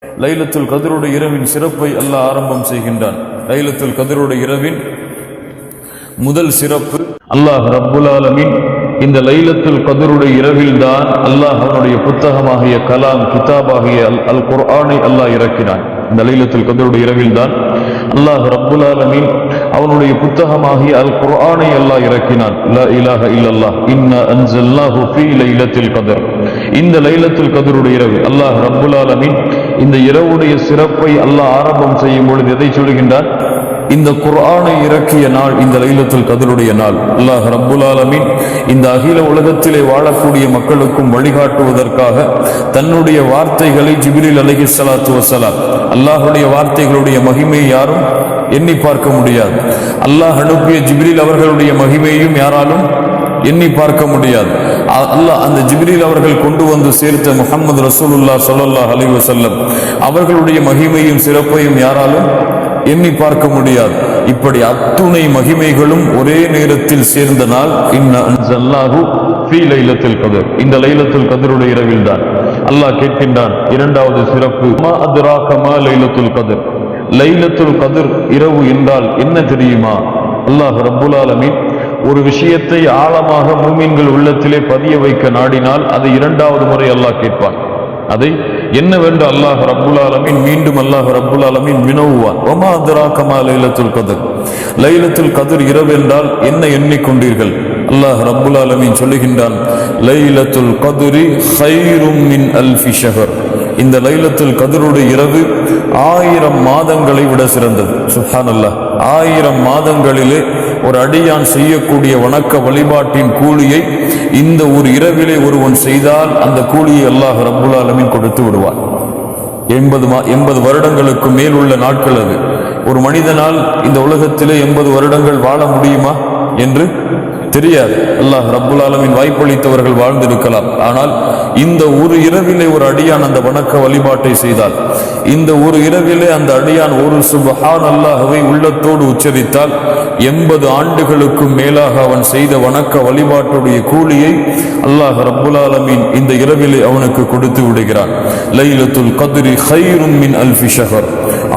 லைலத்துல் கத்ருடைய இரவின் சிறப்பை அல்லாஹ் ஆரம்பம் செய்கின்றான். லைலத்துல் கத்ருடைய இரவின் முதல் சிறப்பு, அல்லாஹ் ரப்புல் ஆலமீன் இந்த லைலத்துல் கத்ருடைய இரவில் தான் அல்லாஹ் அவனுடைய புத்தகமாகிய கலாம் கிதாபாகிய அல் குர்ஆனை அல்லாஹ் இறக்கினான். இந்த லைலத்துல் கத்ருடைய இரவில் தான் அல்லாஹ் ரப்புல் ஆலமீன் அவனுடைய புத்தகமாகிய அல் குர்ஆனை அல்லாஹ் இறக்கினான். லா இலாஹ இல்லல்லாஹ் இன்னா அன்ஸல்னாஹு ஃபீ லைலத்துல் கத்ர். இந்த லைலத்துல் கத்ருடைய இரவு அல்லாஹ் ரப்புல் ஆலமீன் இந்த இரவுடைய சிறப்பை அல்லாஹ் ஆரம்பம் செய்யும் பொழுது எதை சொல்கின்றான்? இந்த குர்ஆனை இறக்கிய நாள் இந்த லைலத்துல் கத்ருடைய நாள். அல்லாஹ் ரப்புல் ஆலமீன் இந்த அகில உலகத்திலே வாழக்கூடிய மக்களுக்கும் வழிகாட்டுவதற்காக தன்னுடைய வார்த்தைகளை ஜிப்ரீல் அலைஹிஸ்ஸலாத்து வஸ்ஸலாம், அல்லாஹ்வுடைய வார்த்தைகளுடைய மகிமை யாரும் எண்ணி பார்க்க முடியாது. அல்லாஹ் அனுப்பிய ஜிப்ரீல் அவர்களுடைய மகிமையும் யாராலும் எண்ணி பார்க்க முடியாது. அல்லாஹ் அந்த ஜிப்ரீல் அவர்கள் கொண்டு வந்து சேர்த்த முஹம்மது ரசூலுல்லாஹ் ஸல்லல்லாஹு அலைஹி வஸல்லம் அவர்களுடைய மகிமையும் சிறப்பையும் யாராலும் எண்ணி பார்க்க முடியாது. இப்படி அத்துணை மகிமைகளும் ஒரே நேரத்தில் சேர்ந்த நாள் இன்னா அன்ஸல்னாஹு ஃபீ லைலத்துல் கத்ர். இந்த லைலத்துல் கத்ருடைய இரவில் தான் அல்லாஹ் கேட்கின்றான். இரண்டாவது சிறப்பு, மா அத்ராக மா லைலத்துல் கத்ர். லைலத்துல் கத்ர் இரவு என்றால் என்ன தெரியுமா? அல்லாஹ் ரப்புல் ஆலமீன் ஒரு விஷயத்தை ஆழமாக மூமின்கள் உள்ளத்திலே பதிய வைக்க நாடினால் அதை இரண்டாவது முறை அல்லாஹ் கேட்பான். அதை என்னவென்று அல்லாஹ் ரப்புல் ஆலமீன் மீண்டும் அல்லாஹ் ரப்புல் ஆலமீன் வினவுவான். வமா அத்ராக மா லைலத்துல் கத்ர். லைலத்துல் கத்ர் இரவு என்றால் என்ன எண்ணிக்கொண்டீர்கள்? அல்லாஹ் ரப்புல் ஆலமீன் சொல்லுகின்றான், லைலத்துல் கத்ரி கைரும் மின் அல்ஃபி ஷஹர். இந்த லைலத்துல் கத்ருடைய இரவு 1000 மாதங்களை விட சிறந்தது. சுப்ஹானல்லாஹ், 1000 மாதங்களிலே ஒரு அடியான் செய்யக்கூடிய வணக்க வழிபாட்டின் கூலியை இந்த ஒரு இரவிலே ஒருவன் செய்தால் அந்த கூலியை அல்லாஹ் ரப்புல் ஆலமீன் கொடுத்து விடுவான். 80 வருடங்களுக்கு மேல் உள்ள நாட்கள் அது. ஒரு மனிதனால் இந்த உலகத்திலே 80 வருடங்கள் வாழ முடியுமா என்று தெரியாது. அல்லாஹ் ரப்புல் ஆலமீன் வாய்ப்பளித்தவர்கள் வாழ்ந்திருக்கலாம். ஆனால் இந்த ஒரு இரவிலே ஒரு அடியான் அந்த வணக்க வழிபாட்டை செய்தால், இந்த ஒரு இரவிலே அந்த அடியான் ஒரு சுப்ஹான் அல்லாஹ்வை உள்ளத்தோடு உச்சரித்தால் 80 ஆண்டுகளுக்கு மேலாக அவன் செய்த வணக்க வழிபாட்டுடைய கூலியை அல்லாஹ் ரப்புல் ஆலமீன் இந்த இரவிலே அவனுக்கு கொடுத்து விடுகிறான். லைலத்துல் கத்ரி கைரும் மின் அல்ஃபி ஷஹர்,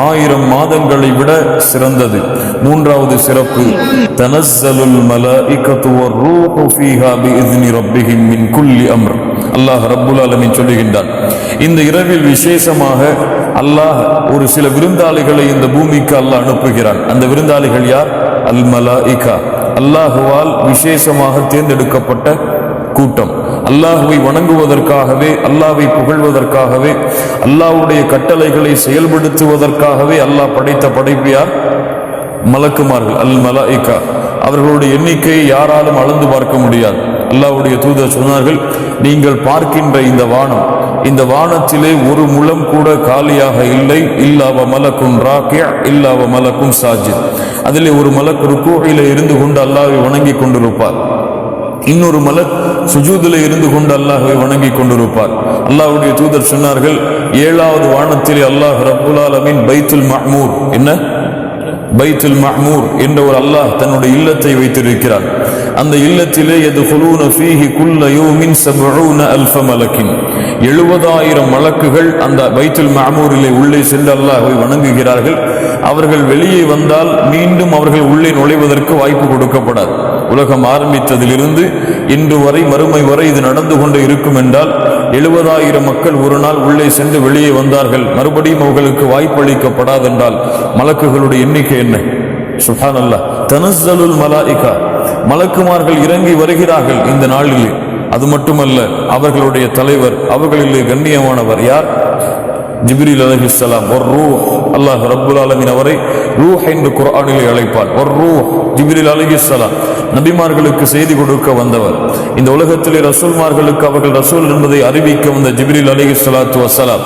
1000 மாதங்களை விட சிறந்தது. மூன்றாவது சிறப்பு, தனஸ்ஸலுல் மலாயிகத்து வர்ரூஹு ஃபீஹா பிஇذن ரப்பிஹிம் மின் குல்லி அம்ர். அல்லாஹ் ரப்புல் ஆலமீன் சொல்லுகின்றான், இந்த இரவில் விசேஷமாக அல்லாஹ் ஒரு சில விருந்தாளிகளை இந்த பூமிக்கு அல்லாஹ் அனுப்புகிறான். அந்த விருந்தாளிகள் யார்? அல் மலாயிகா, அல்லாஹுவால் விசேஷமாக தேர்ந்தெடுக்கப்பட்ட கூட்டம். அல்லாஹுவை வணங்குவதற்காகவே, அல்லாஹ்வை புகழ்வதற்காகவே, அல்லாஹ்வுடைய கட்டளைகளை செயல்படுத்துவதற்காகவே அல்லாஹ் படைத்த படைப்பு யார்? மலக்குமார்கள், அல் மலாயிகா. அவர்களுடைய எண்ணிக்கையை யாராலும் அளந்து பார்க்க முடியாது. அல்லாஹ்வுடைய தூதர் சொன்னார்கள், நீங்கள் பார்க்கின்ற இந்த வானம், இந்த வானத்திலே ஒரு முழம் கூட காலியாக இல்லை. இல்லாவ மலக்குன் ராக்கியா இல்லாவ மலக்குன் சாஜித். அதிலே ஒரு மலக் ருக்கூஇலே இருந்து கொண்டு அல்லாஹ்வை வணங்கி கொண்டிருப்பார். இன்னொரு மலக் சுஜூதிலே இருந்து கொண்டு அல்லாஹ்வை வணங்கி கொண்டிருப்பார். அல்லாஹ்வுடைய தூதர் சொன்னார்கள், 7வது வானத்திலே அல்லாஹ் ரப்புல் ஆலமீன் பைத்துல் மஅமூர், என்ன பைத்துல் மஅமூர் என்ற ஒரு அல்லாஹ் தன்னுடைய இல்லத்தை வைத்திருக்கிறார். அந்த இல்லத்திலே யதுகுலூன ஃபீஹி குல்ல யௌமின் 70000 மலக்கின், 70000 மலக்குகள் அந்த பைத்துல் மஅமூரிலே உள்ளே சென்று அல்லாஹ்வை வணங்குகிறார்கள். அவர்கள் வெளியே வந்தால் மீண்டும் அவர்கள் உள்ளே நுழைவதற்கு வாய்ப்பு கொடுக்கப்படாது. உலகம் ஆரம்பித்ததிலிருந்து இன்று வரை, மறுமை வரை இது நடந்து கொண்டு இருக்கும் என்றால் 70000 மக்கள் ஒரு நாள் உள்ளே சென்று வெளியே வந்தார்கள், மறுபடியும் அவர்களுக்கு வாய்ப்பளிக்கப்படாதென்றால் மலக்குகளுடைய எண்ணிக்கை என்ன? சுப்ஹானல்லாஹ். தனஸ்ஸலுல் மலாயிகா, மலக்குமார்கள் இறங்கி வருகிறார்கள் இந்த நாளிலே. அது மட்டுமல்ல, அவர்களுடைய தலைவர், அவர்களிலே கண்ணியமானவர் யார்? ஜிப்ரீல் அலைஹிஸ்ஸலாம். ஒரு ரூஹ், அல்லாஹ் ரப்புல் ஆலமீன் அவரை ரூஹ் என்று குர்ஆனிலே அழைப்பார். ஒரு ரூஹ், ஜிப்ரீல் அலைஹிஸ்ஸலாம் நபிமார்களுக்கு செய்தி கொடுக்க வந்தவர். இந்த உலகத்திலே ரசூல்மார்களுக்கு அவர்கள் ரசூல் என்பதை அறிவிக்க வந்த ஜிப்ரீல் அலைஹிஸ்ஸலாத்து வஸ்ஸலாம்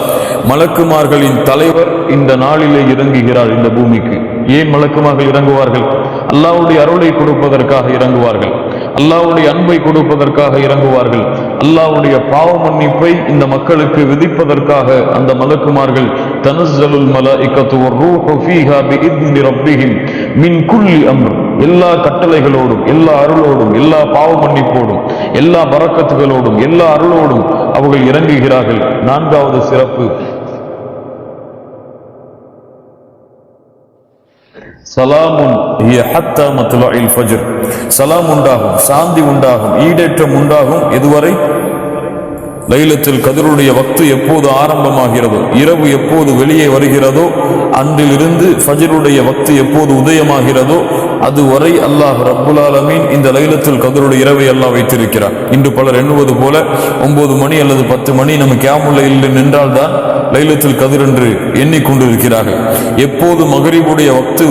மலக்குமார்களின் தலைவர் இந்த நாளிலே இறங்குகிறார் இந்த பூமிக்கு. ஏன் மலக்குமார்கள் இறங்குவார்கள்? அல்லாஹ்வுடைய அருளை கொடுப்பதற்காக இறங்குவார்கள், அல்லாஹ்வுடைய அன்பை கொடுப்பதற்காக இறங்குவார்கள், அல்லாஹ்வுடைய பாவ மன்னிப்பை இந்த மக்களுக்கு விதிப்பதற்காக அந்த மலக்குமார்கள் தனஸ்ஸலுல் மலாயிகத்து வர்ரூஹு ஃபீஹா பிஇذن ரப்பிஹிம் மின் குல்லி அம்ர், எல்லா கட்டளைகளோடும், எல்லா அருளோடும், எல்லா பாவ மன்னிப்போடும், எல்லா பரக்கத்துகளோடும், எல்லா அருளோடும் அவர்கள் இறங்குகிறார்கள். 4வது சிறப்பு, சலாமுன் ஹிய ஹத்தா மத்லஇல் ஃபஜ்ர். சலாம் உண்டாகும், சாந்தி உண்டாகும், ஈடேற்றம் உண்டாகும். எதுவரை? லைலத்துல் கத்ருடைய வக்து எப்போது ஆரம்பமாகிறதோ, இரவு எப்போது வெளியே வருகிறதோ, அன்றிலிருந்து ஃபஜ்ருடைய வக்து எப்போது உதயமாகிறதோ அதுவரை அல்லாஹ் ரப்புல் ஆலமீன் இந்த லைலத்துல் கத்ருடைய இரவை அல்லாஹ் வைத்திருக்கிறார். இன்று பலர் எண்ணுவது போல 9 மணி அல்லது 10 மணி நம்ம கியாமுல் லைல் நின்றால் தான் லைலத்துல் கத்ர் என்று எண்ணிக்கொண்டிருக்கிறார்கள். எப்போது மக்ரிபுடைய வக்து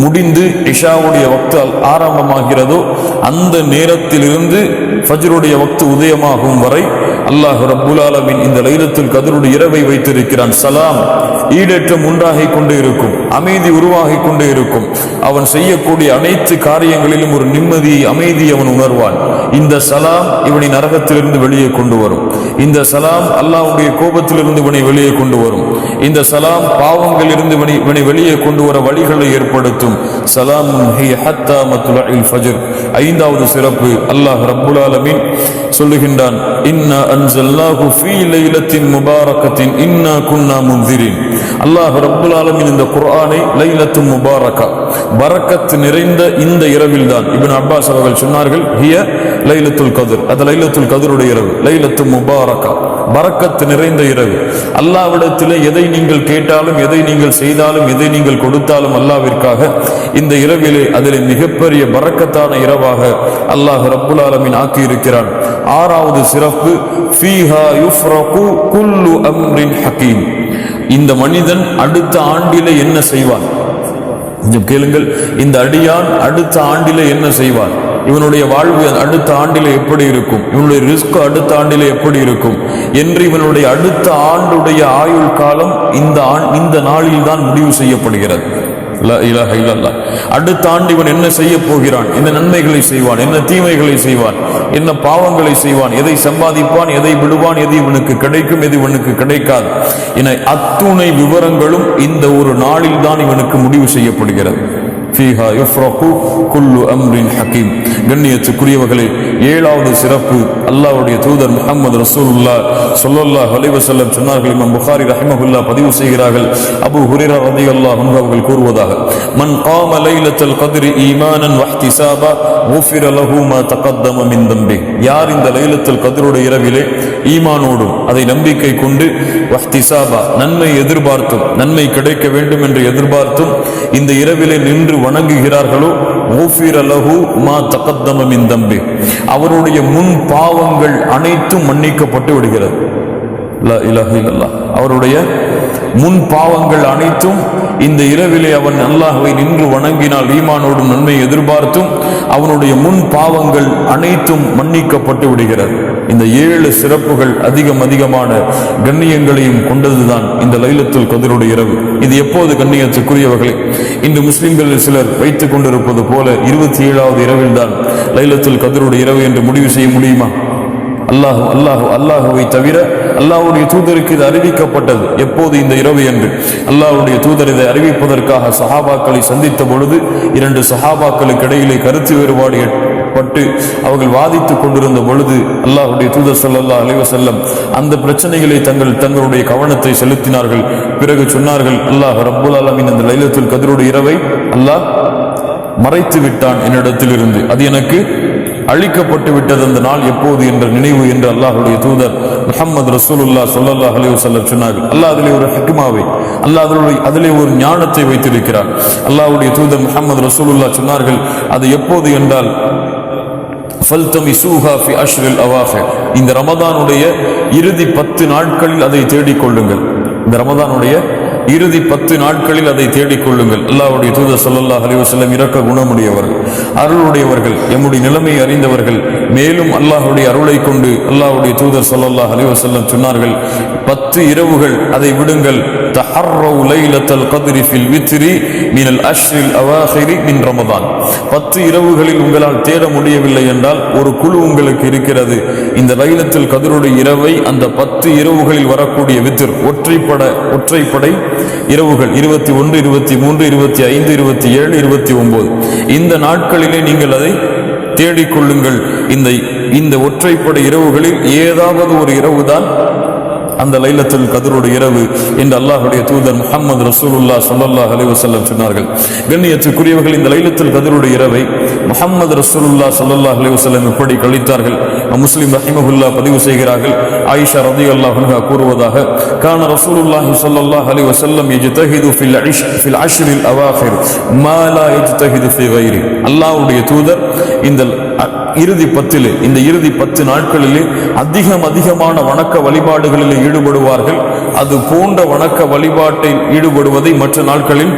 முடிந்து இஷாவுடைய வக்து ஆரம்பமாகிறதோ அந்த நேரத்திலிருந்து ஃபஜ்ருடைய வக்து உதயமாகும் வரை அல்லாஹ் ரப்புல் ஆலமீன் இந்த லைலத்துல் கத்ருடைய இரவை வைத்திருக்கிறான். சலாம், ஈடேற்றம் உண்டாகிக் கொண்டே இருக்கும், அமைதி உருவாகிக் கொண்டே இருக்கும். அவன் செய்யக்கூடிய அனைத்து காரியங்களிலும் ஒரு நிம்மதியை, அமைதியை அவன் உணர்வான். இந்த சலாம் இவனை நரகத்திலிருந்து வெளியே கொண்டு வரும். இந்த சலாம் அல்லாஹ்வுடைய கோபத்திலிருந்து இவனை வெளியே கொண்டு வரும். இந்த சலாம் பாவங்களிலிருந்து இவனை வெளியே கொண்டு வர வழிகளை ஏற்படுத்தும். சலாமுன் ஹிய ஹத்தா மத்லஇல் ஃபஜ்ர். 5வது சிறப்பு அல்லாஹ் ரப்புல் ஆலமீன் சொல்லுகின்றான், இன்னா அன்ஸல்னாஹு ஃபீ லைலத்தின் முபாரகத்தின் இன்னா குன்னா முன்திரின். அல்லாஹ் ரப்புல் ஆலமீன் இந்த குர்ஆனை லைலத்துல் முபாரகா, பரக்கத் நிறைந்த இந்த இரவில் தான். இப்னு அப்பாஸ் அவர்கள் சொன்னார்கள், ஹிய லைலத்துல் கத்ர், அது லைலத்துல் கத்ருடைய இரவு, லைலத்துல் முபாரகா, பரக்கத் நிறைந்த இரவு. அல்லாஹ்விடத்தில் எதை நீங்கள் கேட்டாலும், எதை நீங்கள் செய்தாலும், எதை நீங்கள் கொடுத்தாலும் அல்லாஹ்விற்காக இந்த இரவிலே அதிலே மிகப்பெரிய பரக்கத்தான இரவாக அல்லாஹ் ரப்புல் ஆலமீன் ஆக்கி இருக்கிறான். 6வது சிறப்பு, ஃபீஹா யுஃப்ரகு குல்லு அம்ரின் ஹகீம். இந்த மனிதன் அடுத்த ஆண்டிலே என்ன செய்வான்? கேளுங்கள், இந்த அடியான் அடுத்த ஆண்டிலே என்ன செய்வான்? இவனுடைய வாழ்வு அடுத்த ஆண்டிலே எப்படி இருக்கும்? இவனுடைய ரிஸ்க் அடுத்த ஆண்டிலே எப்படி இருக்கும் என்று இவனுடைய அடுத்த ஆண்டுடைய ஆயுள் காலம் இந்த நாளில் தான் முடிவு செய்யப்படுகிறது. அடுத்த ஆண்டு இவன் என்ன செய்ய போகிறான், என்ன நன்மைகளை செய்வான், என்ன தீமைகளை செய்வான், என்ன பாவங்களை செய்வான், எதை சம்பாதிப்பான், எதை விடுவான், எது இவனுக்கு கிடைக்கும், எது இவனுக்கு கிடைக்காது என அத்துணை விவரங்களும் இந்த ஒரு நாளில் தான் இவனுக்கு முடிவு செய்யப்படுகிறது. ஃபீஹா யுஃப்ரகு குல்லு அம்ரின் ஹகீம். கண்ணியத்துக்குரியவர்களே, 7வது சிறப்பு அல்லாஹ்வுடைய தூதர் முஹம்மது ரசூலுல்லாஹ் ஸல்லல்லாஹு அலைஹி வஸல்லம் சொன்னார்கள். இமாம் புகாரி ரஹிமஹுல்லாஹ் பதிவு செய்கிறார்கள், அபூ ஹுரைரா ரலியல்லாஹு அன்ஹு அவர்கள் கூறுவதாக, மன் காம லைலத்துல் கத்ரி ஈமானன் வஹ்திசாபா குஃபிர லஹு மா தகத்தம மின் தம்பி. யார் இந்த லைலத்துல் கத்ருடைய இரவிலே ஈமானோடும் அதை நம்பிக்கை கொண்டு வஹ்திசாபா நன்மை எதிர்பார்த்தும், நன்மை கிடைக்க வேண்டும் என்று எதிர்பார்த்தும் இந்த இரவிலே நின்று வணங்குகிறார்களோ, குஃபிர லஹு மா தகத்தம மின் தம்பி, அவருடைய முன் பாவங்கள் அனைத்தும் மன்னிக்கப்பட்டு விடுகிறது. லா இலாஹ இல்லல்லாஹ். அவருடைய முன் பாவங்கள் அனைத்தும் இந்த இரவிலே அவன் அல்லாஹ்வை நின்று வணங்கினால், ஈமானோடும் நன்மை எதிர்பார்த்தும் அவனுடைய முன் பாவங்கள் அனைத்தும் மன்னிக்கப்பட்டு விடுகிறது. இந்த 7 சிறப்புகள் அதிகமான கண்ணியங்களையும் கொண்டதுதான் இந்த லைலத்துல் கத்ருடைய இரவு. இது எப்போது கண்ணியத்துக்குரியவர்களே? இன்று முஸ்லிம்களில் சிலர் வைத்துக் கொண்டிருப்பது போல 27வது இரவில் தான் லைலத்துல் கத்ருடைய இரவு என்று முடிவு செய்ய முடியுமா? அல்லாஹுவை தவிர அல்லாஹ்வுடைய தூதருக்கு இது அறிவிக்கப்பட்டது எப்போது இந்த இரவு என்று. அல்லாஹ்வுடைய தூதர் இதை அறிவிப்பதற்காக சஹாபாக்களை சந்தித்த பொழுது 2 சஹாபாக்களுக்கு இடையிலே கருத்து வேறுபாடு ஏற்பட்டு அவர்கள் வாதித்துக் கொண்டிருந்த பொழுது அல்லாஹ்வுடைய தூதர் ஸல்லல்லாஹு அலைஹி வஸல்லம் அந்த பிரச்சனைகளை தங்களுடைய கவனத்தை செலுத்தினார்கள். பிறகு சொன்னார்கள், அல்லாஹ் ரப்புல் ஆலமீன் இந்த லைலத்துல் கத்ருடைய இரவை அல்லாஹ் மறைத்து விட்டான் என்னிடத்திலிருந்து, அது எனக்கு அழிக்கப்பட்டு விட்டது அந்த நாள் எப்போது என்ற நினைவு என்று அல்லாஹ்வுடைய தூதர் முஹம்மது ரசூலுல்லாஹ் ஸல்லல்லாஹு அலைஹி வஸல்லம் சொன்னார்கள். அல்லாஹ் அதிலே ஒரு ஹிக்மாவை, அல்லாஹ் அதிலே ஒரு ஞானத்தை வைத்திருக்கிறார். அல்லாஹ்வுடைய தூதர் முஹம்மது ரசூலுல்லாஹ் சொன்னார்கள், அது எப்போது என்றால் ஃபல்தமிசூஹா ஃபி அஷ்ரில் அவாஹிர், இந்த ரமதானுடைய இறுதி 10 நாட்களில் அதை தேடிக்கொள்ளுங்கள். இந்த ரமதானுடைய இறுதி 10 நாட்களில் அதை தேடிக்கொள்ளுங்கள். அல்லாஹ்வுடைய தூதர் ஸல்லல்லாஹு அலைஹி வஸல்லம் இரக்க குணமுடையவர்கள், அருளுடையவர்கள், எம்முடைய நிலைமையை அறிந்தவர்கள். மேலும் அல்லாஹ்வுடைய அருளை கொண்டு அல்லாஹ்வுடைய தூதர் ஸல்லல்லாஹு அலைஹி வஸல்லம் சொன்னார்கள், 10 இரவுகள் அதை விடுங்கள். தஹர்ரவு லைலத்துல் கத்ரி ஃபில் வித்ரி மினல் அஷ்ரில் அவாஹிரி மின் ரமதான். 10 இரவுகளில் உங்களால் தேட முடியவில்லை என்றால் ஒரு குழு உங்களுக்கு இருக்கிறது. இந்த லைலத்துல் கத்ருடைய இரவை அந்த 10 இரவுகளில் வரக்கூடிய வித்ர், ஒற்றைப்படை இரவுகள் 21, 23, 25, 27, 29 இந்த நாட்களிலே நீங்கள் அதை தேடிக்கொள்ளுங்கள். இந்த ஒற்றைப்படை இரவுகளில் ஏதாவது ஒரு இரவுதான் அந்த லைலத்துல் கத்ருடைய இரவு என்று அல்லாஹ்வுடைய தூதர் முஹம்மது ரசூலுல்லாஹ் ஸல்லல்லாஹு அலைஹி வஸல்லம் சொன்னார்கள். கண்ணியத்துக்குரியவர்கள், இந்த லைலத்துல் கத்ருடைய இரவை முஹம்மது ரசூலுல்லாஹ் ஸல்லல்லாஹு அலைஹி வஸல்லம் எப்படி கழித்தார்கள்? முஸ்லிம் ரஹிமஹுல்லாஹ் பதிவு செய்கிறார்கள். ஆயிஷா ரலியல்லாஹு அன்ஹா கூறுவதாக, கான ரசூலுல்லாஹி ஸல்லல்லாஹு அலைஹி வஸல்லம் யஜ்தஹிது ஃபில் அஷ்ரில் அவாஹிர் மா லா யஜ்தஹிது ஃபி கைரி. அல்லாஹ்வுடைய தூதர் இந்த இறுதி 10 இந்த இறுதி 10 நாட்களிலே அதிகமான வணக்க வழிபாடுகளில் ஈடுபடுவார்கள். அது போன்ற வணக்க வழிபாட்டில் ஈடுபடுவதை மற்ற நாட்களில்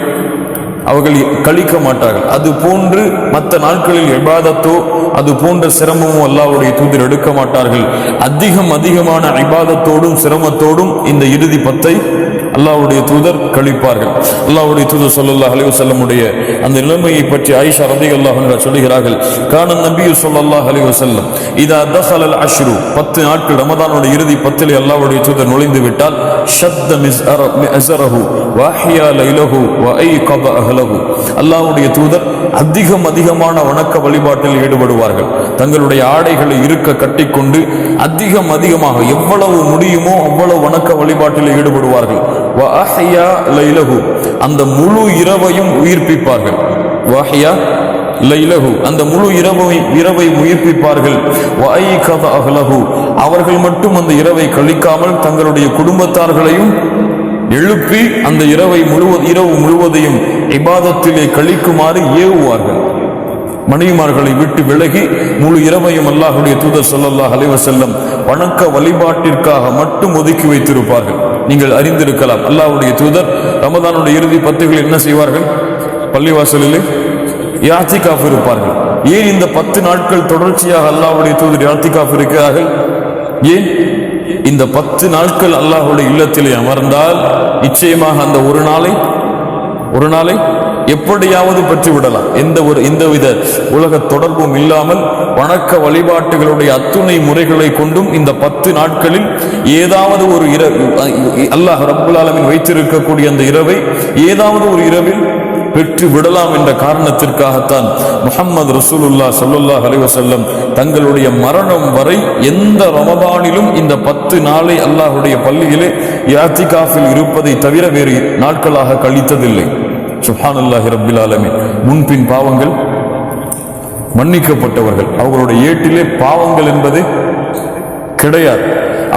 அவர்கள் கழிக்க மாட்டார்கள். அது போன்று மற்ற நாட்களில் இபாதத்தோ அது போன்ற சிரமமோ அல்லாஹ்வுடைய தூதர் எடுக்க மாட்டார்கள். அதிகமான இபாதத்தோடும் சிரமத்தோடும் இந்த இறுதி 10 அல்லாஹ்வுடைய தூதர் கழிப்பார்கள். அல்லாஹ்வுடைய தூதர் ஸல்லல்லாஹு அலைஹி வஸல்லமுடைய அந்த நிலைமையை பற்றி ஆயிஷா ரலியல்லாஹு அன்ஹா சொல்கிறார்கள். கான நபி ஸல்லல்லாஹு அலைஹி வஸல்லம் இதா தஸலல் அஷ்ரு 10 நாட்கள் ரமதானுடைய இறுதி 10 அல்லாஹ்வுடைய தூதர் நுழைந்து விட்டால் ஷத்த மிஸ்அரஹு வஹியா லைலஹு வஐகத அஹ்லஹு. அல்லாஹ்வுடைய தூதர் அதிகமான வணக்க வழிபாட்டில் ஈடுபடுவார்கள். தங்களுடைய ஆடைகளை இருக்க கட்டிக்கொண்டு அதிகமாக எவ்வளவு முடியுமோ அவ்வளவு வணக்க வழிபாட்டில் ஈடுபடுவார்கள். வஹியா லைலஹு அந்த முழு இரவையும் உயிர்ப்பிப்பார்கள். வஹியா லைலஹு அந்த முழு இரவை உயிர்ப்பிப்பார்கள். வஐகத அஹ்லஹு அவர்கள் மட்டும் அந்த இரவை கழிக்காமல் தங்களுடைய குடும்பத்தார்களையும் எழுப்பி அந்த இரவு முழுவதையும் இபாதத்திலே கழிக்குமாறு ஏவுவார்கள். மனைவிமார்களை விட்டு விலகி முழு இரவையும் அல்லாஹ்வுடைய தூதர் ஸல்லல்லாஹு அலைஹி வஸல்லம் வணக்க வழிபாட்டிற்காக மட்டும் ஒதுக்கி வைத்திருப்பார்கள். நீங்கள் அறிந்திருக்கலாம், அல்லாஹ்வுடைய தூதர் ரமதானுடைய இறுதி 10 என்ன செய்வார்கள்? பள்ளிவாசலிலே இஅ்திகாஃப் இருப்பார்கள். ஏன் இந்த 10 நாட்கள் தொடர்ச்சியாக அல்லாஹ்வுடைய தூதர் இஅ்திகாஃப் இருக்கிறார்கள்? ஏன்? இந்த 10 நாட்கள் அல்லாஹ்வுடைய இல்லத்திலே அமர்ந்தால் நிச்சயமாக அந்த ஒரு நாளை எப்படியாவது பெற்று விடலாம். எந்தவித உலக தொடர்பும் இல்லாமல் வணக்க வழிபாட்டுகளுடைய அத்துணை முறைகளை கொண்டும் இந்த 10 நாட்களில் ஏதாவது ஒரு அல்லாஹ் ரப்புல் ஆலமீன் வைத்திருக்கக்கூடிய அந்த இரவை ஏதாவது ஒரு இரவில் பெற்று விடலாம் என்ற காரணத்திற்காகத்தான் முஹம்மது ரசூலுல்லாஹ் ஸல்லல்லாஹு அலைஹி வஸல்லம் தங்களுடைய மரணம் வரை எந்த ரமதானிலும் இந்த 10 நாளை அல்லாஹ்வுடைய பள்ளியிலே இஅ்திகாஃபில் இருப்பதை தவிர வேறு நாட்களாக கழித்ததில்லை. சுப்ஹானல்லாஹி ரப்பில் ஆலமீன். முன்பின் பாவங்கள் மன்னிக்கப்பட்டவர்கள், அவர்களுடைய ஏட்டிலே பாவங்கள் என்பது கிடையாது.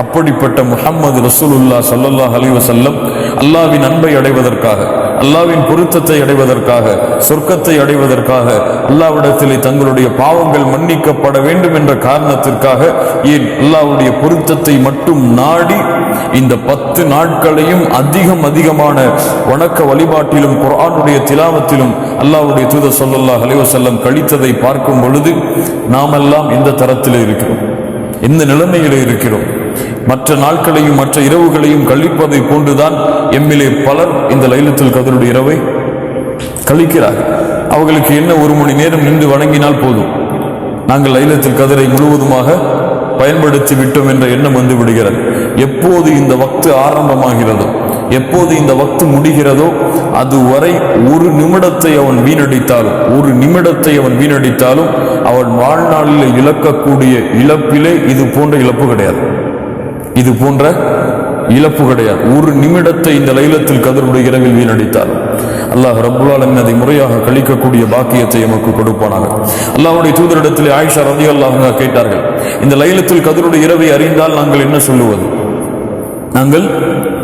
அப்படிப்பட்ட முஹம்மது ரசூலுல்லாஹ் ஸல்லல்லாஹு அலைஹி வஸல்லம் அல்லாஹ்வின் அன்பை அடைவதற்காக, அல்லாஹ்வின் பொருத்தத்தை அடைவதற்காக, சொர்க்கத்தை அடைவதற்காக, அல்லாஹ்விடத்திலே தங்களுடைய பாவங்கள் மன்னிக்கப்பட வேண்டும் என்ற காரணத்திற்காக, ஏன் அல்லாஹ்வுடைய பொருத்தத்தை மட்டும் நாடி இந்த 10 நாட்களையும் அதிகமான வணக்க வழிபாட்டிலும் குர்ஆனுடைய திலாவத்திலும் அல்லாஹ்வுடைய தூதர் ஸல்லல்லாஹு அலைஹி வஸல்லம் கழித்ததை பார்க்கும் பொழுது நாமெல்லாம் எந்த தரத்திலே இருக்கிறோம், எந்த நிலைமையிலே இருக்கிறோம்? மற்ற நாட்களையும் மற்ற இரவுகளையும் கழிப்பதை போன்றுதான் எம்மிலே பலர் இந்த லைலத்துல் கத்ருடைய இரவை கழிக்கிறார்கள். அவர்களுக்கு என்ன 1 மணி நேரம் நின்று வணங்கினால் போதும், நாங்கள் லைலத்துல் கத்ரை முழுவதுமாக பயன்படுத்தி விட்டோம் என்ற எண்ணம் வந்து விடுகிறது. எப்போது இந்த வக்து ஆரம்பமாகிறதோ, எப்போது இந்த வக்து முடிகிறதோ அதுவரை 1 நிமிடத்தை அவன் வீணடித்தாலும் அவன் வாழ்நாளில் இழக்கக்கூடிய இழப்பிலே இது போன்ற இழப்பு கிடையாது. 1 நிமிடத்தை இந்த லைலத்துல் கத்ருடைய இரவில் வீணடித்தார் அல்லாஹ் ரப்புல் ஆலமீன் அதை முறையாக கழிக்கக்கூடிய பாக்கியத்தை நமக்கு கொடுப்பானாக. அல்லாஹ்வுடைய தூதரிடத்திலே ஆயிஷா ரலியல்லாஹு அன்ஹா கேட்டார்கள், இந்த லைலத்துல் கத்ருடைய இரவை அறிந்தால் நாங்கள்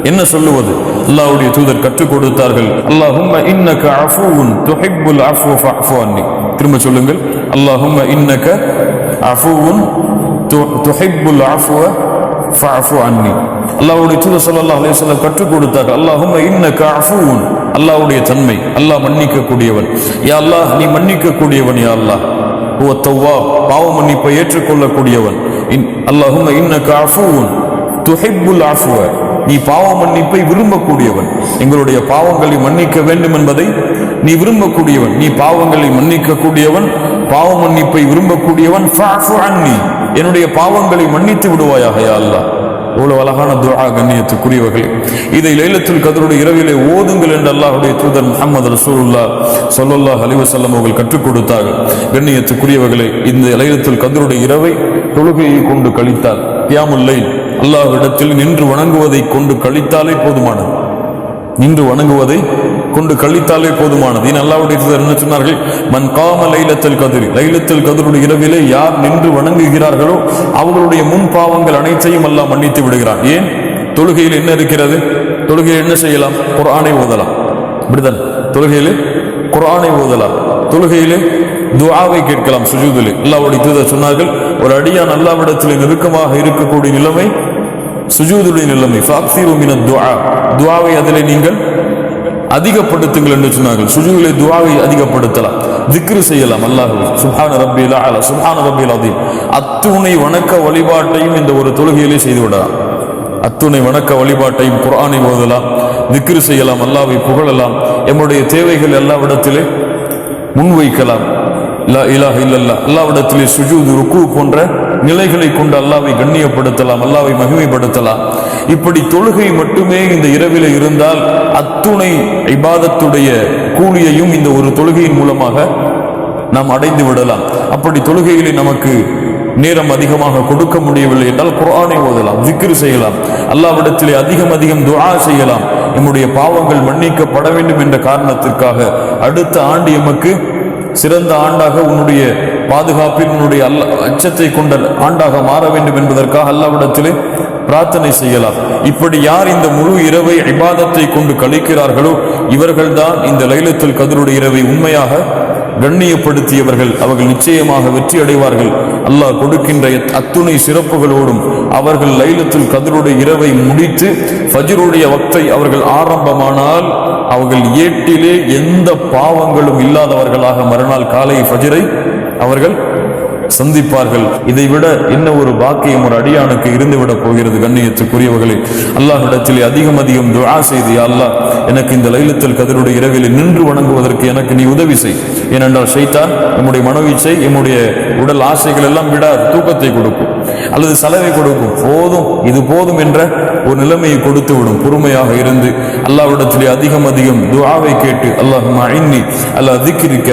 என்ன சொல்லுவது? அல்லாஹ்வுடைய தூதர் கற்றுக் கொடுத்தார்கள், அல்லாஹும்ம இன்னக அஃபூன் துஹிப்புல் அஃப்வ ஃபஅஃபு அன்னி. திரும்ப சொல்லுங்கள், அல்லாஹும்ம இன்னக அஃபூன் துஹிப்புல் அஃப்வ ஃபஅஃபு அன்னி. அல்லாஹ்வுடைய தூதர் ஸல்லல்லாஹு அலைஹி வஸல்லம் கற்றுக் கொடுத்தார்கள், அல்லாஹும்ம இன்னக அஃபூன், அல்லாஹ்வுடைய தன்மை, அல்லாஹ் மன்னிக்க கூடியவன். யா அல்லாஹ் நீ மன்னிக்க கூடியவன். யா அல்லாஹ் ஹுவ தவ்வாப், பாவ மன்னிப்பை ஏற்றுக்கொள்ளக்கூடியவன். அல்லாஹும்ம இன்னக அஃபூன் துஹிப்புல் அஃப்வ, நீ பாவ மன்னிப்பை விரும்பக்கூடியவன். எங்களுடைய பாவங்களை மன்னிக்க வேண்டும் என்பதை நீ விரும்பக்கூடியவன், நீ பாவங்களை மன்னிக்க கூடியவன், பாவ மன்னிப்பை விரும்பக்கூடியவன். ஃபஅஃபு அன்னி, என்னுடைய பாவங்களை மன்னித்து விடுவாயாக யா அல்லாஹ். எவ்வளவு அழகான துஆ கண்ணியத்துக்குரியவர்களே. இதை லைலத்துல் கத்ருடைய இரவிலே ஓதுங்கள் என்று அல்லாஹ்வுடைய தூதர் முஹம்மது ரசூலுல்லாஹ் ஸல்லல்லாஹு அலைஹி வஸல்லம் அவர்கள் கற்றுக் கொடுத்தார்கள். கண்ணியத்துக்குரியவர்களே, இந்த லைலத்துல் கத்ருடைய இரவை தொழுகையை கொண்டு கழித்தார். கியாமுல் லைல் அல்லாஹ்விடத்தில் நின்று வணங்குவதை கொண்டு கழித்தாலே போதுமானது. நின்று வணங்குவதை கொண்டு கழித்தாலே போதுமானது. அல்லாஹ்வுடைய தூதர் என்ன சொன்னார்கள்? மன் காம லைலத்துல் கத்ர், லைலத்துல் கத்ருடைய இரவிலே யார் நின்று வணங்குகிறார்களோ அவர்களுடைய முன் பாவங்கள் அனைத்தையும் அல்லாஹ் மன்னித்து விடுகிறான். ஏன்? தொழுகையில் என்ன இருக்கிறது? தொழுகையில் என்ன செய்யலாம்? குர்ஆனை ஓதலாம். இப்படிதான் தொழுகையிலே குர்ஆனை ஓதலாம். தொழுகையிலே துஆவை கேட்கலாம். சுஜூதிலே அல்லாஹ்வுடைய தூதர் சொன்னார்கள், ஒரு அடியான் அல்லாஹ்விடத்திலே நெருக்கமாக இருக்கக்கூடிய நிலைமை சுஜூதுடைய நிலைமை. ஃபஅக்ஸிரு மினத் துஆ, துஆவை அதிலே நீங்கள் அதிகப்படுத்துங்கள் என்று சொன்னார்கள். சுஜூதிலே துஆவை அதிகப்படுத்தலாம், திக்ர் செய்யலாம். அல்லாஹ்வை சுப்ஹான ரப்பில் அலா, சுப்ஹான ரப்பில் அதீம். அத்துணை வணக்க வழிபாட்டையும் இந்த ஒரு தொழுகையிலே செய்து விடலாம். அத்துணை வணக்க வழிபாட்டையும் குர்ஆனை ஓதலாம், திக்ர் செய்யலாம், அல்லாஹ்வை புகழலாம், எம்முடைய தேவைகள் அல்லாஹ்விடத்திலே முன்வைக்கலாம். லா இலாஹ இல்லல்லாஹ், அல்லாஹ்விடத்திலே சுஜூத், ருக்கு போன்ற நிலைகளை கொண்டு அல்லாஹ்வை கண்ணியப்படுத்தலாம், அல்லாஹ்வை மகிமைப்படுத்தலாம். இப்படி தொழுகை மட்டுமே இந்த இரவிலே இருந்தால் அத்துணை இபாதத்துடைய கூலியையும் இந்த ஒரு தொழுகையின் மூலமாக நாம் அடைந்து விடலாம். அப்படி தொழுகையிலே நமக்கு நேரம் அதிகமாக கொடுக்க முடியவில்லை என்றால் குர்ஆனை ஓதலாம், திக்ர் செய்யலாம், அல்லாஹ்விடத்திலே அதிகம் துஆ செய்யலாம். நம்முடைய பாவங்கள் மன்னிக்கப்பட வேண்டும் என்ற காரணத்திற்காக அடுத்த ஆண்டு எமக்கு சிறந்த ஆண்டாக, உன்னுடைய பாதுகாப்பில் உன்னுடைய அச்சத்தை கொண்ட ஆண்டாக மாற வேண்டும் என்பதற்காக அல்லாஹ்விடத்திலே பிரார்த்தனை செய்யலாம். இப்படி யார் இந்த முழு இரவை இபாதத்தை கொண்டு கழிக்கிறார்களோ இவர்கள்தான் இந்த லைலத்துல் கத்ருடைய இரவை உண்மையாக கண்ணியப்படுத்தியவர்கள். அவர்கள் நிச்சயமாக வெற்றி அடைவார்கள். அல்லாஹ் கொடுக்கின்ற அத்துணை சிறப்புகளோடும் அவர்கள் லைலத்துல் கத்ருடைய இரவை முடித்து ஃபஜ்ருடைய வக்தை அவர்கள் ஆரம்பமானால் அவர்கள் ஏட்டிலே எந்த பாவங்களும் இல்லாதவர்களாக மறுநாள் காலை ஃபஜ்ரை அவர்கள் சந்திப்பார்கள். இதைவிட என்ன ஒரு பாக்கியம் ஒரு அடியானுக்கு இருந்துவிடப் போகிறது? கண்ணியத்துக்குரியவர்களே, அல்லாஹ்விடத்திலே அதிகம் துஆ செய்து, யா அல்லாஹ், எனக்கு இந்த லைலத்துல் கத்ருடைய இரவிலே நின்று வணங்குவதற்கு எனக்கு நீ உதவி செய். ஏனென்றால் ஷைத்தான் நம்முடைய மனோவீச்சை, நம்முடைய உடல் ஆசைகள் எல்லாம் விடாது, தூக்கத்தை கொடுக்கும் அல்லது செலவை கொடுக்கும். போதும், இது போதும் என்ற ஒரு நிலைமையை கொடுத்து விடும். பொறுமையாக இருந்து அல்லாஹ்விடத்திலே அதிகம் துஆவை கேட்டு, அல்லாஹும்ம அஇன்னி அலா திக்ரிக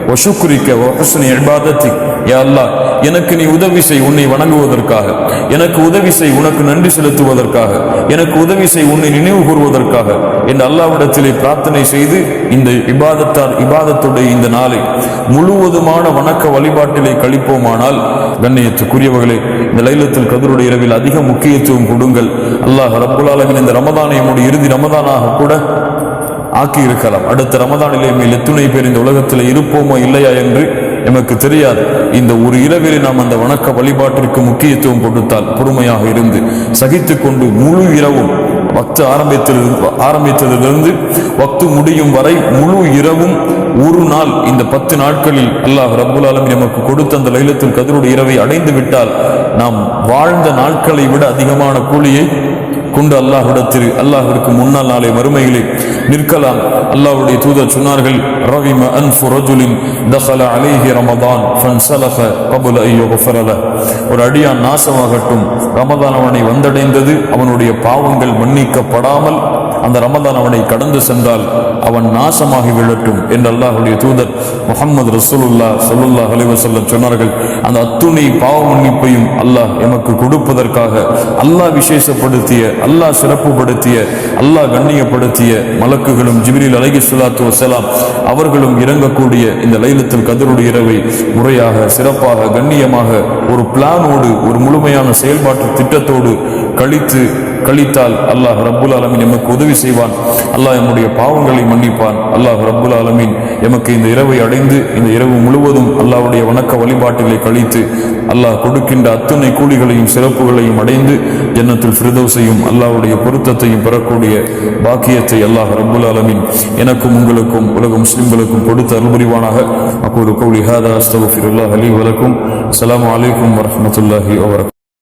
வ ஷுக்ரிக வ ஹுஸ்னி இபாதத்திக், யா அல்லாஹ், எனக்கு நீ உதவி செய் உன்னை வணங்குவதற்காக, எனக்கு உதவி செய் உனக்கு நன்றி செலுத்துவதற்காக, எனக்கு உதவி செய் உன்னை நினைவு கூறுவதற்காக என்று அல்லாஹ்விடத்திலே பிரார்த்தனை செய்து இந்த இபாதத்துடைய இந்த நாளை முழுவதுமான வணக்க வழிபாட்டிலே கழிப்போமானால், கண்ணியத்துக்குரியவர்களே, இந்த லைலத்துல் கத்ருடைய இரவில் அதிக முக்கியத்துவம் கொடுங்கள். அல்லாஹ் ரப்புல் ஆலமீன் இந்த ரமதானை நம்முடைய இறுதி ரமதானாக கூட ஆக்கி இருக்கலாம். அடுத்த ரமதானிலே மேல் எத்துணை பேர் இந்த உலகத்தில் இருப்போமோ இல்லையா என்று எமக்கு தெரியாது. இந்த ஒரு இரவிலே நாம் அந்த வணக்க வழிபாட்டிற்கு முக்கியத்துவம் கொடுத்தால், பொறுமையாக இருந்து சகித்து கொண்டு முழு இரவும் வக்து ஆரம்பித்ததிலிருந்து வக்து முடியும் வரை முழு இரவும் ஒரு நாள், இந்த 10 நாட்களில் அல்லாஹ் ரப்புல் ஆலமீன் நமக்கு கொடுத்த அந்த லைலத்துல் கத்ருடைய இரவை அடைந்து விட்டால் நாம் வாழ்ந்த நாட்களை விட அதிகமான கூலியை கொண்டு அல்லாஹ்விற்கு முன்னால் நாளை மறுமையிலே நிற்கலாம். அல்லாஹ்வுடைய தூதர் சொன்னார்கள், ரகிம அன்ஃபு ரஜுலின் தഖல அலைஹி ரமதான் ஃபன்ஸலஃப قبل أن يغفر له, ஒரு அடியான் நாசமாகட்டும், ரமதான் அவனை வந்தடைந்தது, அவனுடைய பாவங்கள் மன்னிக்கப்படாமல் அந்த ரமதான் அவனை கடந்து சென்றால் அவன் நாசமாகி விழட்டும் என்று அல்லாஹ்வுடைய தூதர் முஹம்மது ரசூலுல்லாஹ் ஸல்லல்லாஹு அலைஹி வஸல்லம் சொன்னார்கள். அந்த அத்துணை பாவ மன்னிப்பையும் அல்லாஹ் எமக்கு கொடுப்பதற்காக அல்லாஹ் விசேஷப்படுத்திய, அல்லாஹ் சிறப்புப்படுத்திய, அல்லாஹ் கண்ணியப்படுத்திய மலக்குகளும் ஜிப்ரீல் அலைஹிஸ்ஸலாத்து வஸ்ஸலாம் அவர்களும் இறங்கக்கூடிய இந்த லைலத்துல் கத்ருடைய இரவை முறையாக, சிறப்பாக, கண்ணியமாக ஒரு பிளானோடு, ஒரு முழுமையான செயல்பாட்டு திட்டத்தோடு கழித்தால் அல்லாஹ் ரப்புல் ஆலமீன் எமக்கு உதவி செய்வான். அல்லாஹ் நம்முடைய பாவங்களை மன்னிப்பான். அல்லாஹ் ரப்புல் ஆலமீன் எமக்கு இந்த இரவை அடைந்து இந்த இரவு முழுவதும் அல்லாஹ்வுடைய வணக்க வழிபாட்டுகளை கழித்து அல்லாஹ் கொடுக்கின்ற அத்துணை கூலிகளையும் சிறப்புகளையும் அடைந்து ஜன்னத்துல் ஃபிர்தௌஸையும் அல்லாஹ்வுடைய பொருத்தத்தையும் பெறக்கூடிய பாக்கியத்தை அல்லாஹ் ரப்புல் ஆலமீன் எனக்கும் உங்களுக்கும் உலக முஸ்லிம்களுக்கும் கொடுத்து அருள் புரிவானாக. அகூலு கௌலி ஹாதா அஸ்தக்ஃபிருல்லாஹ் லி வ லக்கும். அஸ்ஸலாமு அலைக்கும் வரஹ்மத்துல்லாஹி வ பரகாத்துஹு.